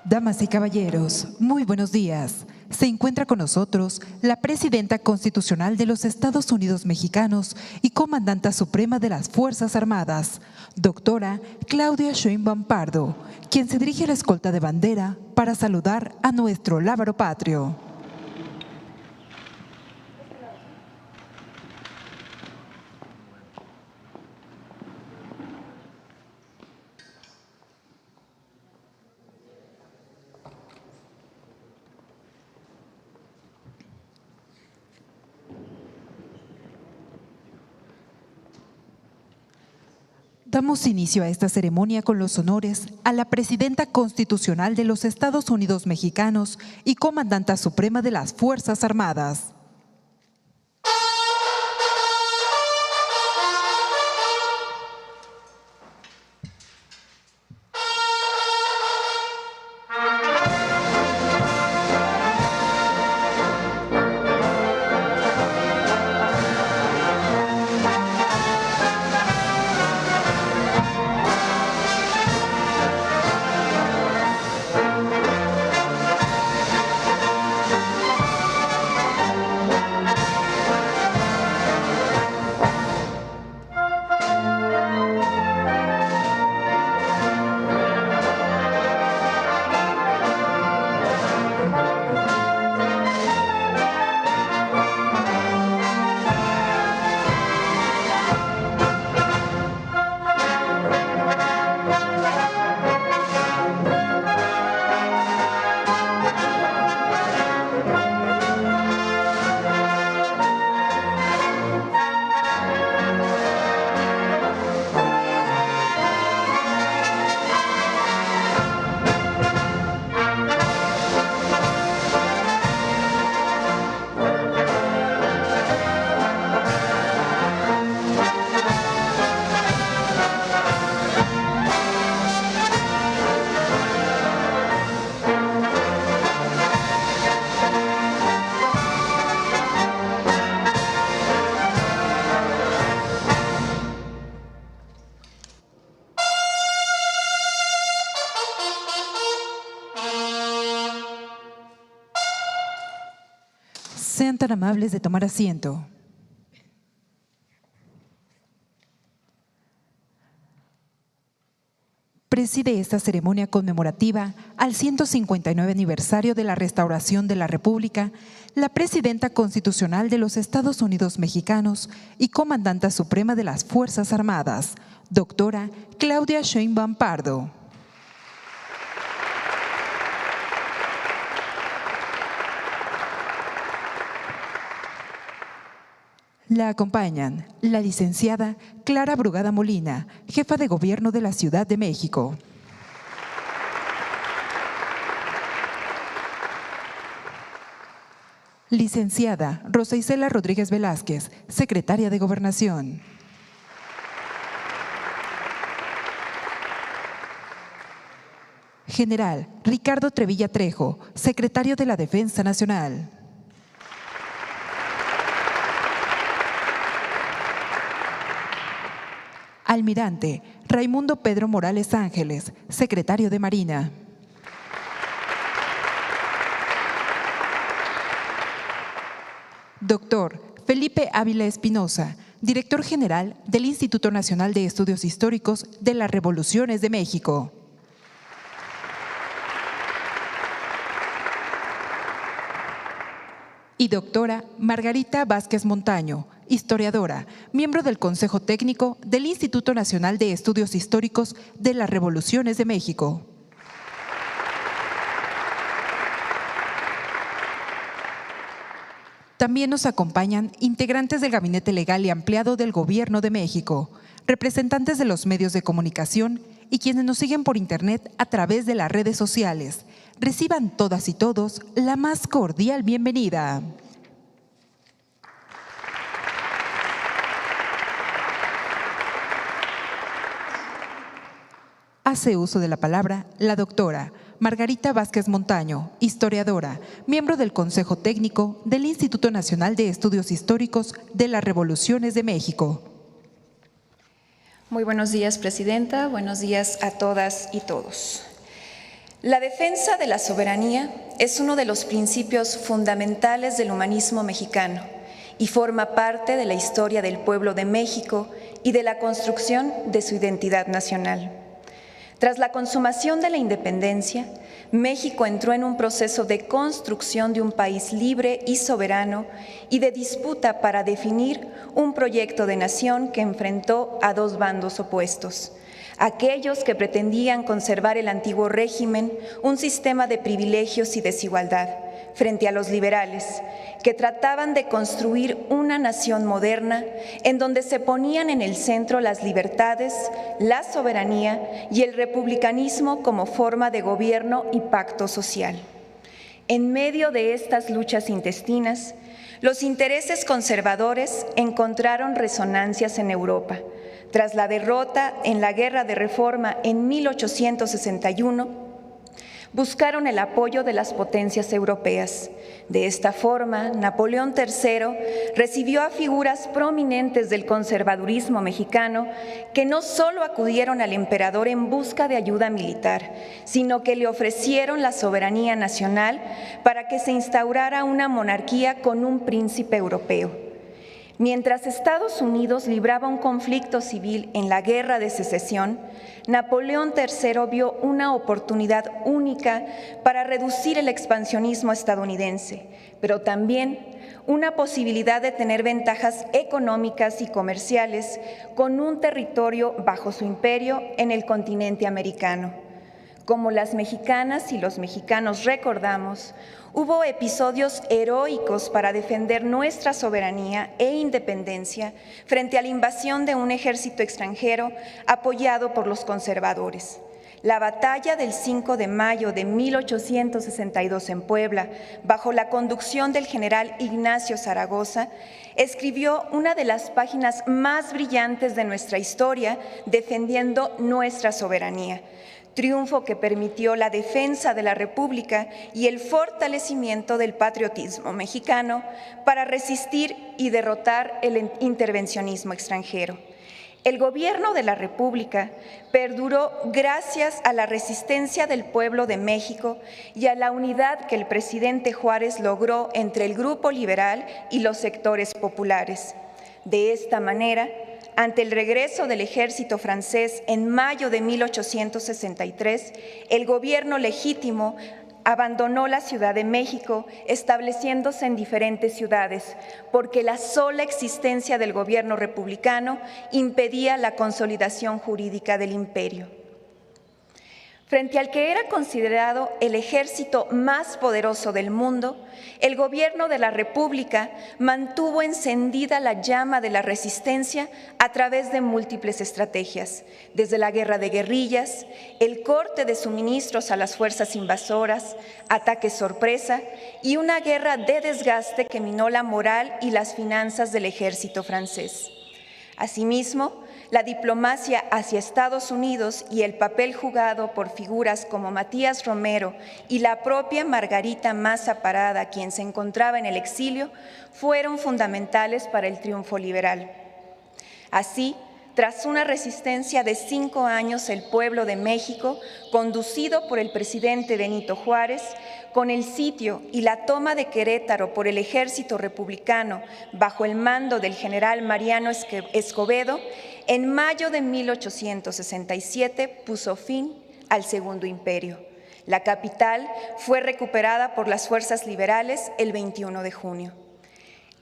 Damas y caballeros, muy buenos días. Se encuentra con nosotros la Presidenta Constitucional de los Estados Unidos Mexicanos y Comandanta Suprema de las Fuerzas Armadas, doctora Claudia Sheinbaum Pardo, quien se dirige a la escolta de bandera para saludar a nuestro lábaro patrio. Damos inicio a esta ceremonia con los honores a la Presidenta Constitucional de los Estados Unidos Mexicanos y Comandanta Suprema de las Fuerzas Armadas. Sean tan amables de tomar asiento. Preside esta ceremonia conmemorativa al 159 aniversario de la restauración de la República, la Presidenta Constitucional de los Estados Unidos Mexicanos y Comandanta Suprema de las Fuerzas Armadas, doctora Claudia Sheinbaum Pardo. La acompañan la licenciada Clara Brugada Molina, jefa de Gobierno de la Ciudad de México. Licenciada Rosa Isela Rodríguez Velázquez, secretaria de Gobernación. General Ricardo Trevilla Trejo, secretario de la Defensa Nacional. Almirante Raimundo Pedro Morales Ángeles, secretario de Marina. Doctor Felipe Ávila Espinosa, director general del Instituto Nacional de Estudios Históricos de las Revoluciones de México. Y doctora Margarita Vázquez Montaño, historiadora, miembro del Consejo Técnico del Instituto Nacional de Estudios Históricos de las Revoluciones de México. También nos acompañan integrantes del Gabinete Legal y Ampliado del Gobierno de México, representantes de los medios de comunicación y quienes nos siguen por Internet a través de las redes sociales. Reciban todas y todos la más cordial bienvenida. Hace uso de la palabra la doctora Margarita Vázquez Montaño, historiadora, miembro del Consejo Técnico del Instituto Nacional de Estudios Históricos de las Revoluciones de México. Muy buenos días, Presidenta. Buenos días a todas y todos. La defensa de la soberanía es uno de los principios fundamentales del humanismo mexicano y forma parte de la historia del pueblo de México y de la construcción de su identidad nacional. Tras la consumación de la independencia, México entró en un proceso de construcción de un país libre y soberano y de disputa para definir un proyecto de nación que enfrentó a dos bandos opuestos: aquellos que pretendían conservar el antiguo régimen, un sistema de privilegios y desigualdad, frente a los liberales, que trataban de construir una nación moderna en donde se ponían en el centro las libertades, la soberanía y el republicanismo como forma de gobierno y pacto social. En medio de estas luchas intestinas, los intereses conservadores encontraron resonancias en Europa. Tras la derrota en la Guerra de Reforma en 1861, buscaron el apoyo de las potencias europeas. De esta forma, Napoleón III recibió a figuras prominentes del conservadurismo mexicano que no solo acudieron al emperador en busca de ayuda militar, sino que le ofrecieron la soberanía nacional para que se instaurara una monarquía con un príncipe europeo. Mientras Estados Unidos libraba un conflicto civil en la Guerra de Secesión, Napoleón III vio una oportunidad única para reducir el expansionismo estadounidense, pero también una posibilidad de tener ventajas económicas y comerciales con un territorio bajo su imperio en el continente americano. Como las mexicanas y los mexicanos recordamos, hubo episodios heroicos para defender nuestra soberanía e independencia frente a la invasión de un ejército extranjero apoyado por los conservadores. La batalla del 5 de mayo de 1862 en Puebla, bajo la conducción del general Ignacio Zaragoza, escribió una de las páginas más brillantes de nuestra historia defendiendo nuestra soberanía. Triunfo que permitió la defensa de la República y el fortalecimiento del patriotismo mexicano para resistir y derrotar el intervencionismo extranjero. El gobierno de la República perduró gracias a la resistencia del pueblo de México y a la unidad que el presidente Juárez logró entre el grupo liberal y los sectores populares. De esta manera, ante el regreso del ejército francés en mayo de 1863, el gobierno legítimo abandonó la Ciudad de México, estableciéndose en diferentes ciudades, porque la sola existencia del gobierno republicano impedía la consolidación jurídica del imperio. Frente al que era considerado el ejército más poderoso del mundo, el gobierno de la República mantuvo encendida la llama de la resistencia a través de múltiples estrategias, desde la guerra de guerrillas, el corte de suministros a las fuerzas invasoras, ataques sorpresa y una guerra de desgaste que minó la moral y las finanzas del ejército francés. Asimismo, la diplomacia hacia Estados Unidos y el papel jugado por figuras como Matías Romero y la propia Margarita Maza Parada, quien se encontraba en el exilio, fueron fundamentales para el triunfo liberal. Así, tras una resistencia de 5 años, el pueblo de México, conducido por el presidente Benito Juárez, con el sitio y la toma de Querétaro por el ejército republicano bajo el mando del general Mariano Escobedo, en mayo de 1867 puso fin al Segundo Imperio. La capital fue recuperada por las fuerzas liberales el 21 de junio.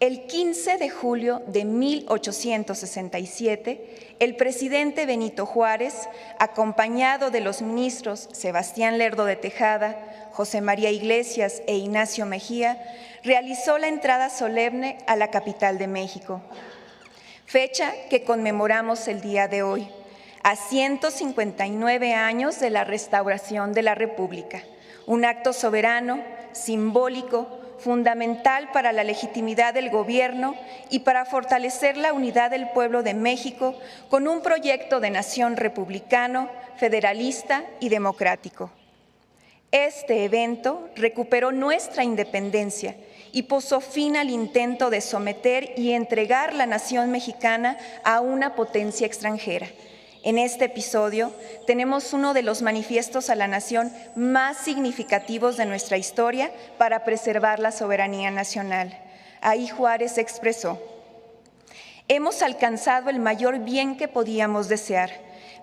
El 15 de julio de 1867, el presidente Benito Juárez, acompañado de los ministros Sebastián Lerdo de Tejada, José María Iglesias e Ignacio Mejía, realizó la entrada solemne a la capital de México, fecha que conmemoramos el día de hoy, a 159 años de la restauración de la República, un acto soberano, simbólico, fundamental para la legitimidad del gobierno y para fortalecer la unidad del pueblo de México con un proyecto de nación republicano, federalista y democrático. Este evento recuperó nuestra independencia y puso fin al intento de someter y entregar la nación mexicana a una potencia extranjera. En este episodio tenemos uno de los manifiestos a la nación más significativos de nuestra historia para preservar la soberanía nacional. Ahí Juárez expresó: hemos alcanzado el mayor bien que podíamos desear,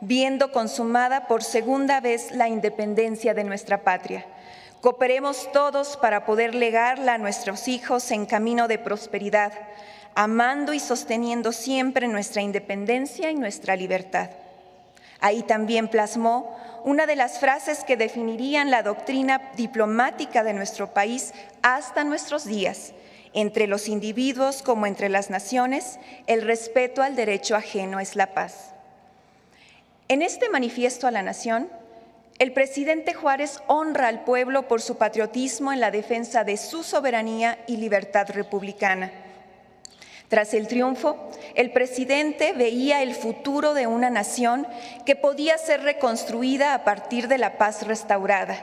viendo consumada por segunda vez la independencia de nuestra patria. Cooperemos todos para poder legarla a nuestros hijos en camino de prosperidad, amando y sosteniendo siempre nuestra independencia y nuestra libertad. Ahí también plasmó una de las frases que definirían la doctrina diplomática de nuestro país hasta nuestros días: entre los individuos como entre las naciones, el respeto al derecho ajeno es la paz. En este manifiesto a la nación, el presidente Juárez honra al pueblo por su patriotismo en la defensa de su soberanía y libertad republicana. Tras el triunfo, el presidente veía el futuro de una nación que podía ser reconstruida a partir de la paz restaurada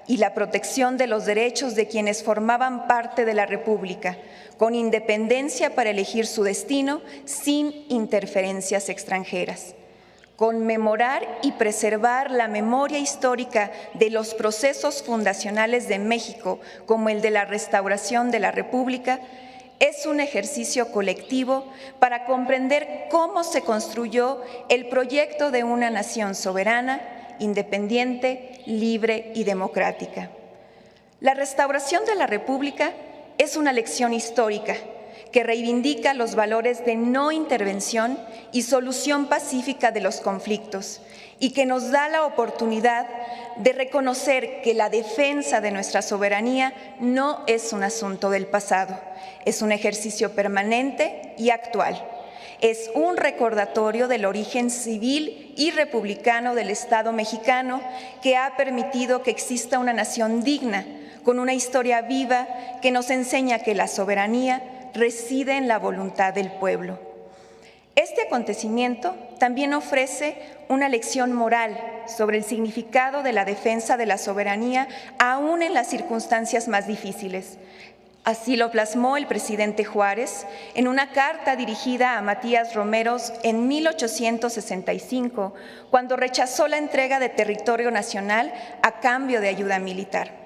y la protección de los derechos de quienes formaban parte de la República, con independencia para elegir su destino sin interferencias extranjeras. Conmemorar y preservar la memoria histórica de los procesos fundacionales de México, como el de la restauración de la República, es un ejercicio colectivo para comprender cómo se construyó el proyecto de una nación soberana, independiente, libre y democrática. La restauración de la República es una lección histórica que reivindica los valores de no intervención y solución pacífica de los conflictos, y que nos da la oportunidad de reconocer que la defensa de nuestra soberanía no es un asunto del pasado, es un ejercicio permanente y actual. Es un recordatorio del origen civil y republicano del Estado mexicano que ha permitido que exista una nación digna, con una historia viva que nos enseña que la soberanía reside en la voluntad del pueblo. Este acontecimiento también ofrece una lección moral sobre el significado de la defensa de la soberanía, aún en las circunstancias más difíciles. Así lo plasmó el presidente Juárez en una carta dirigida a Matías Romero en 1865, cuando rechazó la entrega de territorio nacional a cambio de ayuda militar.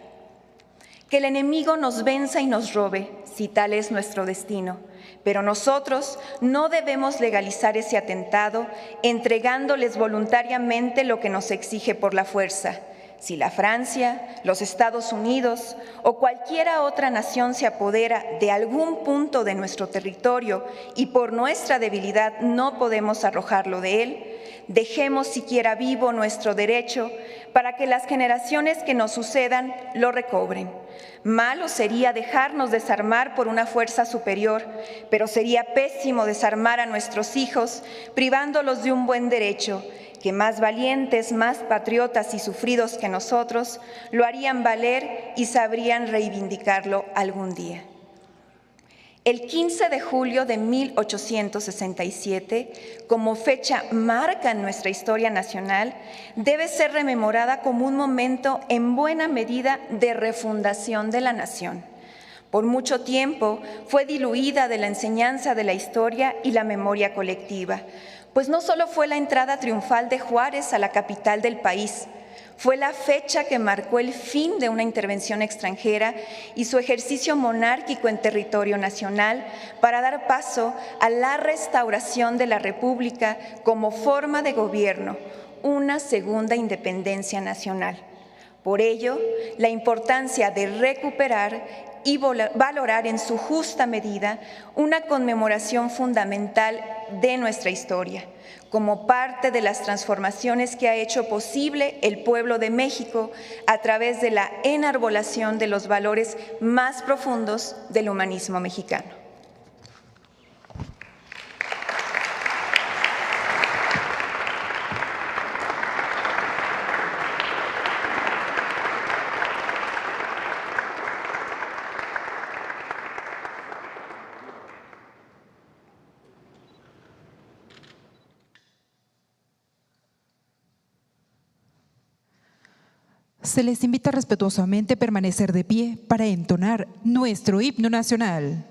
Que el enemigo nos venza y nos robe, si tal es nuestro destino, pero nosotros no debemos legalizar ese atentado entregándoles voluntariamente lo que nos exige por la fuerza. Si la Francia, los Estados Unidos o cualquiera otra nación se apodera de algún punto de nuestro territorio y por nuestra debilidad no podemos arrojarlo de él, dejemos siquiera vivo nuestro derecho para que las generaciones que nos sucedan lo recobren. Malo sería dejarnos desarmar por una fuerza superior, pero sería pésimo desarmar a nuestros hijos privándolos de un buen derecho, que más valientes, más patriotas y sufridos que nosotros lo harían valer y sabrían reivindicarlo algún día. El 15 de julio de 1867, como fecha marca en nuestra historia nacional, debe ser rememorada como un momento en buena medida de refundación de la nación. Por mucho tiempo fue diluida de la enseñanza de la historia y la memoria colectiva, pues no solo fue la entrada triunfal de Juárez a la capital del país, fue la fecha que marcó el fin de una intervención extranjera y su ejercicio monárquico en territorio nacional para dar paso a la restauración de la República como forma de gobierno, una segunda independencia nacional. Por ello, la importancia de recuperar y valorar en su justa medida una conmemoración fundamental de nuestra historia, como parte de las transformaciones que ha hecho posible el pueblo de México a través de la enarbolación de los valores más profundos del humanismo mexicano. Se les invita respetuosamente a permanecer de pie para entonar nuestro himno nacional.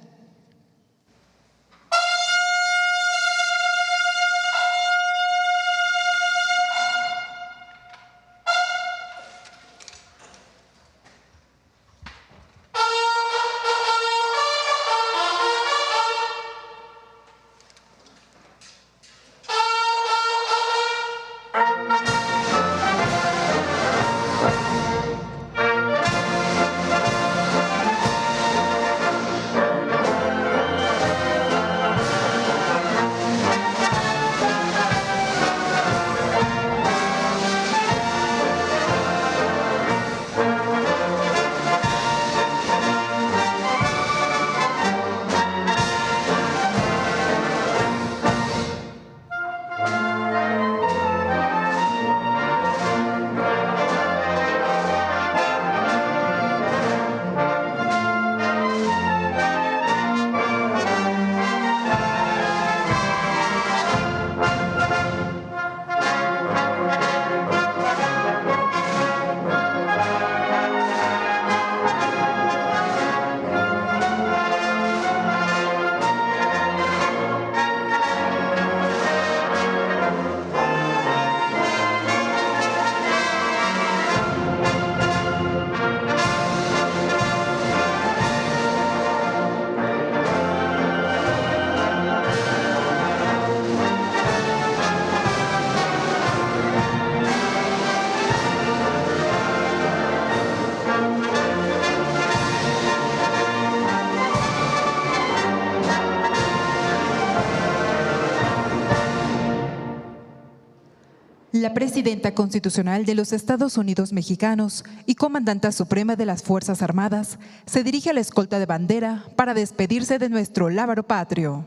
La presidenta constitucional de los Estados Unidos mexicanos y comandanta suprema de las Fuerzas Armadas se dirige a la escolta de bandera para despedirse de nuestro lábaro patrio.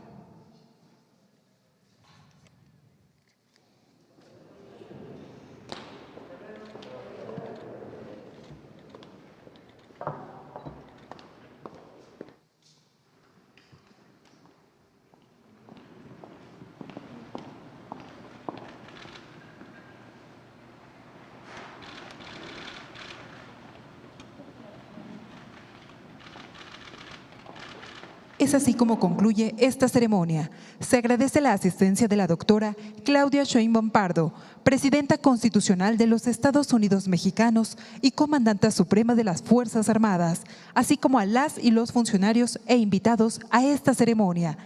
Es así como concluye esta ceremonia. Se agradece la asistencia de la doctora Claudia Sheinbaum Pardo, presidenta constitucional de los Estados Unidos mexicanos y comandanta suprema de las Fuerzas Armadas, así como a las y los funcionarios e invitados a esta ceremonia.